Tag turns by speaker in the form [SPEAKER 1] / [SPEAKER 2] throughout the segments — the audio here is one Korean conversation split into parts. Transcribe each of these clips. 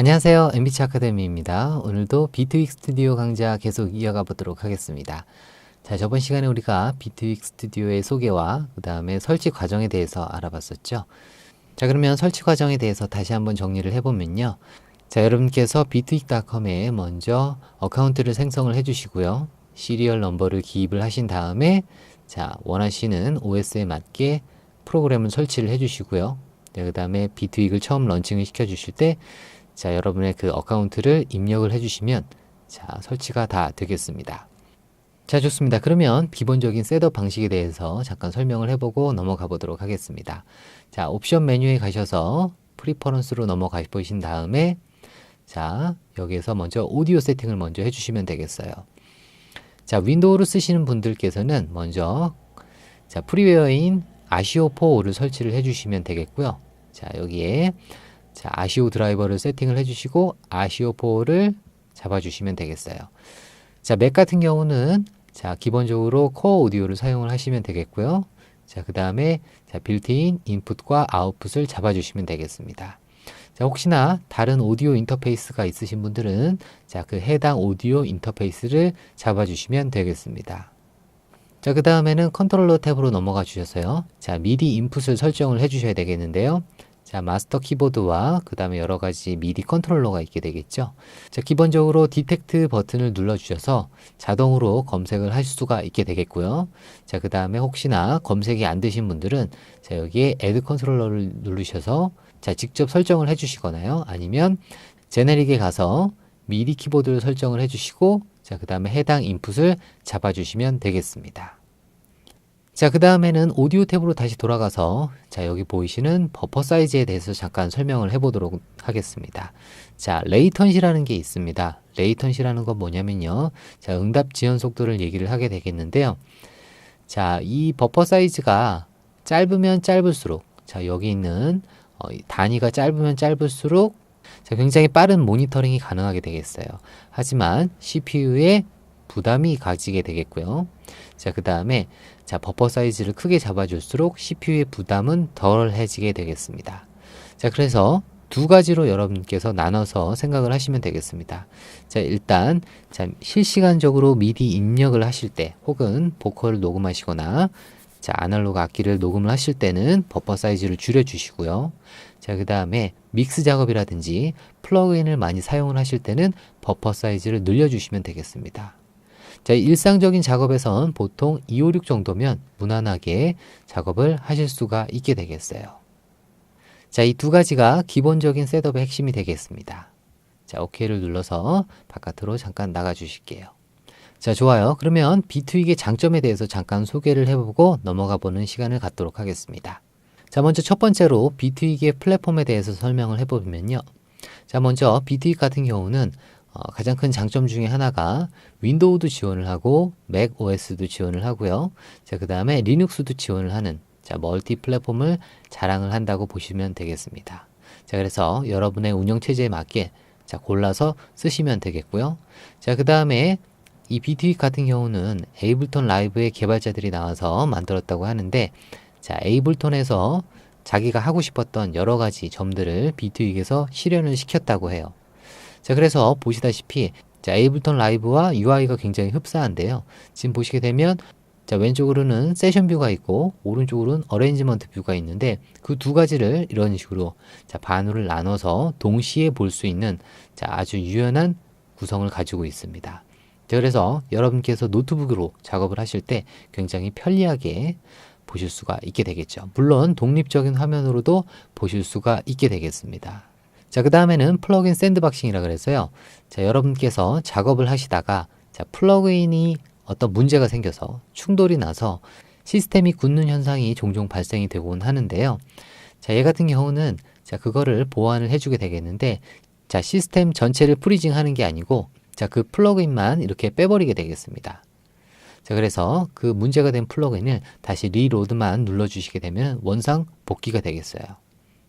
[SPEAKER 1] 안녕하세요. MBC 아카데미입니다. 오늘도 비트윅 스튜디오 강좌 계속 이어가 보도록 하겠습니다. 자, 저번 시간에 우리가 비트윅 스튜디오의 소개와 그 다음에 설치 과정에 대해서 알아봤었죠. 자, 그러면 설치 과정에 대해서 다시 한번 정리를 해보면요. 자, 여러분께서 비트윅닷컴에 먼저 어카운트를 생성을 해주시고요. 시리얼 넘버를 기입을 하신 다음에 자, 원하시는 OS에 맞게 프로그램을 설치를 해주시고요. 네, 그 다음에 비트윅을 처음 런칭을 시켜주실 때 자, 여러분의 그 어카운트를 입력을 해주시면 자, 설치가 다 되겠습니다. 자, 좋습니다. 그러면 기본적인 셋업 방식에 대해서 잠깐 설명을 해보고 넘어가 보도록 하겠습니다. 자, 옵션 메뉴에 가셔서 프리퍼런스로 넘어가 보신 다음에 자, 여기에서 먼저 오디오 세팅을 먼저 해주시면 되겠어요. 자, 윈도우를 쓰시는 분들께서는 먼저 자, 프리웨어인 아시오4를 설치를 해주시면 되겠고요. 자, 여기에 자, 아시오 드라이버를 세팅을 해주시고 아시오4를 잡아주시면 되겠어요. 자, 맥 같은 경우는 자, 기본적으로 코어 오디오를 사용을 하시면 되겠고요. 자, 그 다음에 자, 빌트인 인풋과 아웃풋을 잡아주시면 되겠습니다. 자, 혹시나 다른 오디오 인터페이스가 있으신 분들은 자, 그 해당 오디오 인터페이스를 잡아주시면 되겠습니다. 자, 그 다음에는 컨트롤러 탭으로 넘어가 주셔서요. 자, 미디 인풋을 설정을 해주셔야 되겠는데요. 자, 마스터 키보드와 그 다음에 여러 가지 미디 컨트롤러가 있게 되겠죠. 자, 기본적으로 디텍트 버튼을 눌러 주셔서 자동으로 검색을 할 수가 있게 되겠고요. 자, 그 다음에 혹시나 검색이 안 되신 분들은 자, 여기에 애드 컨트롤러를 누르셔서 자, 직접 설정을 해 주시거나요. 아니면 제네릭에 가서 미디 키보드를 설정을 해 주시고 자, 그 다음에 해당 인풋을 잡아 주시면 되겠습니다. 자, 그 다음에는 오디오 탭으로 다시 돌아가서 자, 여기 보이시는 버퍼 사이즈에 대해서 잠깐 설명을 해보도록 하겠습니다. 자, 레이턴시라는 게 있습니다. 레이턴시라는 건 뭐냐면요. 자, 응답 지연 속도를 얘기를 하게 되겠는데요. 자, 이 버퍼 사이즈가 짧으면 짧을수록 자, 여기 있는 단위가 짧으면 짧을수록 자, 굉장히 빠른 모니터링이 가능하게 되겠어요. 하지만 CPU에 부담이 가지게 되겠고요. 자, 그 다음에 자, 버퍼 사이즈를 크게 잡아줄수록 CPU의 부담은 덜해지게 되겠습니다. 자, 그래서 두 가지로 여러분께서 나눠서 생각을 하시면 되겠습니다. 자, 일단 자, 실시간적으로 미디 입력을 하실 때 혹은 보컬을 녹음하시거나 자, 아날로그 악기를 녹음을 하실 때는 버퍼 사이즈를 줄여주시고요. 자, 그 다음에 믹스 작업이라든지 플러그인을 많이 사용을 하실 때는 버퍼 사이즈를 늘려주시면 되겠습니다. 자, 일상적인 작업에선 보통 256 정도면 무난하게 작업을 하실 수가 있게 되겠어요. 자, 이 두 가지가 기본적인 셋업의 핵심이 되겠습니다. 자, OK를 눌러서 바깥으로 잠깐 나가 주실게요. 자, 좋아요. 그러면 비트윅의 장점에 대해서 잠깐 소개를 해보고 넘어가 보는 시간을 갖도록 하겠습니다. 자, 먼저 첫 번째로 비트윅의 플랫폼에 대해서 설명을 해보면요. 자, 먼저 비트윅 같은 경우는 가장 큰 장점 중에 하나가 윈도우도 지원을 하고 맥 OS도 지원을 하고요. 자, 그 다음에 리눅스도 지원을 하는 자, 멀티 플랫폼을 자랑을 한다고 보시면 되겠습니다. 자, 그래서 여러분의 운영체제에 맞게 자, 골라서 쓰시면 되겠고요. 자, 그 다음에 이 비트윅 같은 경우는 에이블턴 라이브의 개발자들이 나와서 만들었다고 하는데 자, 에이블턴에서 자기가 하고 싶었던 여러 가지 점들을 비트윅에서 실현을 시켰다고 해요. 자, 그래서 보시다시피 자, 에이블턴 라이브와 UI가 굉장히 흡사한데요. 지금 보시게 되면 자, 왼쪽으로는 세션 뷰가 있고 오른쪽으로는 어레인지먼트 뷰가 있는데 그 두 가지를 이런 식으로 자, 반으로 나눠서 동시에 볼 수 있는 자, 아주 유연한 구성을 가지고 있습니다. 자, 그래서 여러분께서 노트북으로 작업을 하실 때 굉장히 편리하게 보실 수가 있게 되겠죠. 물론 독립적인 화면으로도 보실 수가 있게 되겠습니다. 자, 그 다음에는 플러그인 샌드박싱이라 그래서요. 자, 여러분께서 작업을 하시다가 자, 플러그인이 어떤 문제가 생겨서 충돌이 나서 시스템이 굳는 현상이 종종 발생이 되곤 하는데요. 자, 얘 같은 경우는 자, 그거를 보완을 해주게 되겠는데 자, 시스템 전체를 프리징 하는 게 아니고 자, 그 플러그인만 이렇게 빼버리게 되겠습니다. 자, 그래서 그 문제가 된 플러그인을 다시 리로드만 눌러주시게 되면 원상 복귀가 되겠어요.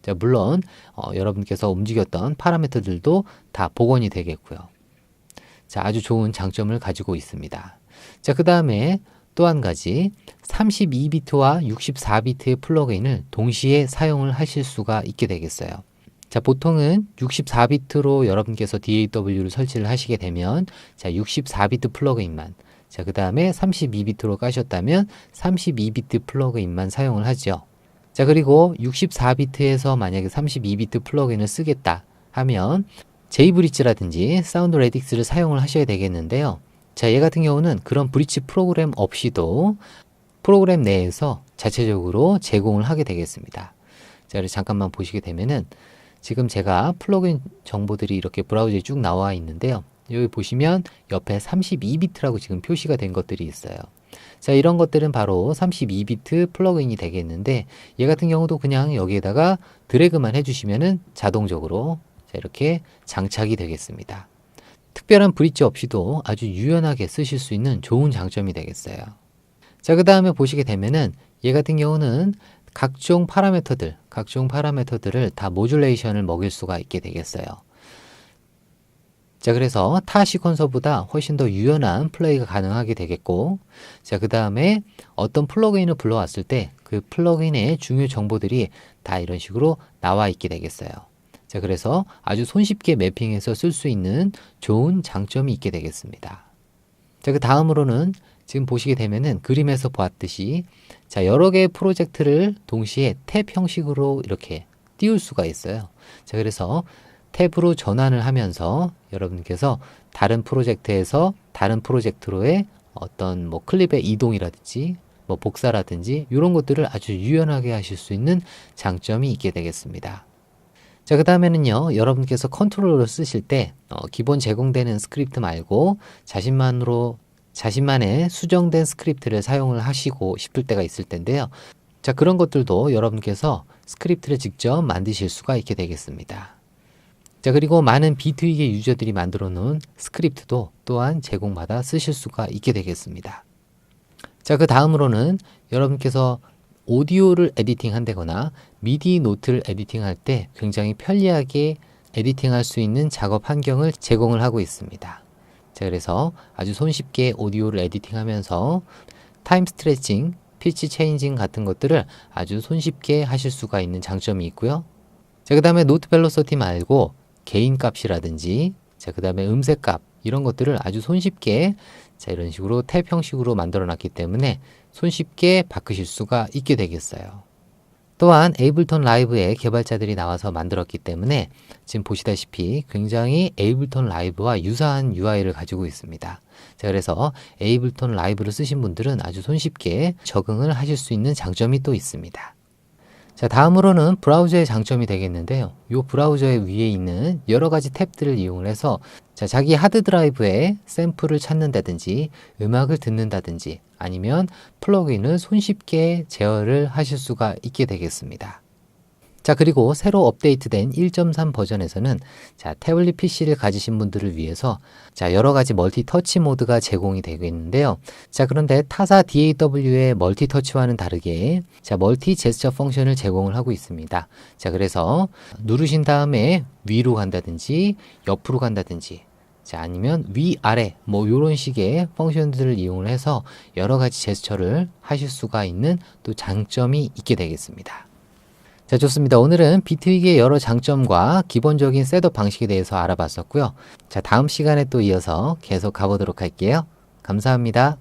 [SPEAKER 1] 자, 물론 여러분께서 움직였던 파라미터들도 다 복원이 되겠고요. 자, 아주 좋은 장점을 가지고 있습니다. 자, 그 다음에 또 한 가지 32비트와 64비트의 플러그인을 동시에 사용을 하실 수가 있게 되겠어요. 자, 보통은 64비트로 여러분께서 DAW를 설치를 하시게 되면 자, 64비트 플러그인만, 자, 그 다음에 32비트로 까셨다면 32비트 플러그인만 사용을 하죠. 자, 그리고 64비트에서 만약에 32비트 플러그인을 쓰겠다 하면 제이브릿지라든지 사운드 레딕스를 사용을 하셔야 되겠는데요. 자, 얘 같은 경우는 그런 브릿지 프로그램 없이도 프로그램 내에서 자체적으로 제공을 하게 되겠습니다. 자, 그래서 잠깐만 보시게 되면은 지금 제가 플러그인 정보들이 이렇게 브라우저에 쭉 나와 있는데요. 여기 보시면 옆에 32비트라고 지금 표시가 된 것들이 있어요. 자, 이런 것들은 바로 32비트 플러그인이 되겠는데 얘 같은 경우도 그냥 여기에다가 드래그만 해주시면은 자동적으로 자, 이렇게 장착이 되겠습니다. 특별한 브릿지 없이도 아주 유연하게 쓰실 수 있는 좋은 장점이 되겠어요. 자, 그 다음에 보시게 되면은 얘 같은 경우는 각종 파라미터들을 다 모듈레이션을 먹일 수가 있게 되겠어요. 자, 그래서 타 시퀀서보다 훨씬 더 유연한 플레이가 가능하게 되겠고, 자, 그 다음에 어떤 플러그인을 불러왔을 때 그 플러그인의 중요 정보들이 다 이런 식으로 나와 있게 되겠어요. 자, 그래서 아주 손쉽게 매핑해서 쓸 수 있는 좋은 장점이 있게 되겠습니다. 자, 그 다음으로는 지금 보시게 되면은 그림에서 보았듯이 자, 여러 개의 프로젝트를 동시에 탭 형식으로 이렇게 띄울 수가 있어요. 자, 그래서 탭으로 전환을 하면서 여러분께서 다른 프로젝트에서 다른 프로젝트로의 어떤 뭐 클립의 이동이라든지 뭐 복사라든지 이런 것들을 아주 유연하게 하실 수 있는 장점이 있게 되겠습니다. 자, 그 다음에는요, 여러분께서 컨트롤러를 쓰실 때 기본 제공되는 스크립트 말고 자신만의 수정된 스크립트를 사용을 하시고 싶을 때가 있을 텐데요. 자, 그런 것들도 여러분께서 스크립트를 직접 만드실 수가 있게 되겠습니다. 자, 그리고 많은 비트윅의 유저들이 만들어 놓은 스크립트도 또한 제공받아 쓰실 수가 있게 되겠습니다. 자, 그 다음으로는 여러분께서 오디오를 에디팅 한다거나 미디 노트를 에디팅할 때 굉장히 편리하게 에디팅할 수 있는 작업 환경을 제공을 하고 있습니다. 자, 그래서 아주 손쉽게 오디오를 에디팅하면서 타임 스트레칭, 피치 체인징 같은 것들을 아주 손쉽게 하실 수가 있는 장점이 있고요. 자, 그 다음에 노트 벨로시티 말고 개인 값이라든지 자, 그 다음에 음색 값 이런 것들을 아주 손쉽게 자, 이런 식으로 탭 형식으로 만들어 놨기 때문에 손쉽게 바꾸실 수가 있게 되겠어요. 또한 에이블턴 라이브의 개발자들이 나와서 만들었기 때문에 지금 보시다시피 굉장히 에이블턴 라이브와 유사한 UI를 가지고 있습니다. 자, 그래서 에이블턴 라이브를 쓰신 분들은 아주 손쉽게 적응을 하실 수 있는 장점이 또 있습니다. 자, 다음으로는 브라우저의 장점이 되겠는데요. 이 브라우저의 위에 있는 여러 가지 탭들을 이용을 해서 자, 자기 하드 드라이브에 샘플을 찾는다든지 음악을 듣는다든지 아니면 플러그인을 손쉽게 제어를 하실 수가 있게 되겠습니다. 자, 그리고 새로 업데이트된 1.3 버전에서는 자, 태블릿 PC를 가지신 분들을 위해서 자, 여러 가지 멀티 터치 모드가 제공이 되겠는데요. 자, 그런데 타사 DAW의 멀티 터치와는 다르게 자, 멀티 제스처 펑션을 제공을 하고 있습니다. 자, 그래서 누르신 다음에 위로 간다든지 옆으로 간다든지 자, 아니면 위아래 뭐 이런 식의 펑션들을 이용을 해서 여러 가지 제스처를 하실 수가 있는 또 장점이 있게 되겠습니다. 자, 좋습니다. 오늘은 비트윅의 여러 장점과 기본적인 셋업 방식에 대해서 알아봤었고요. 자, 다음 시간에 또 이어서 계속 가보도록 할게요. 감사합니다.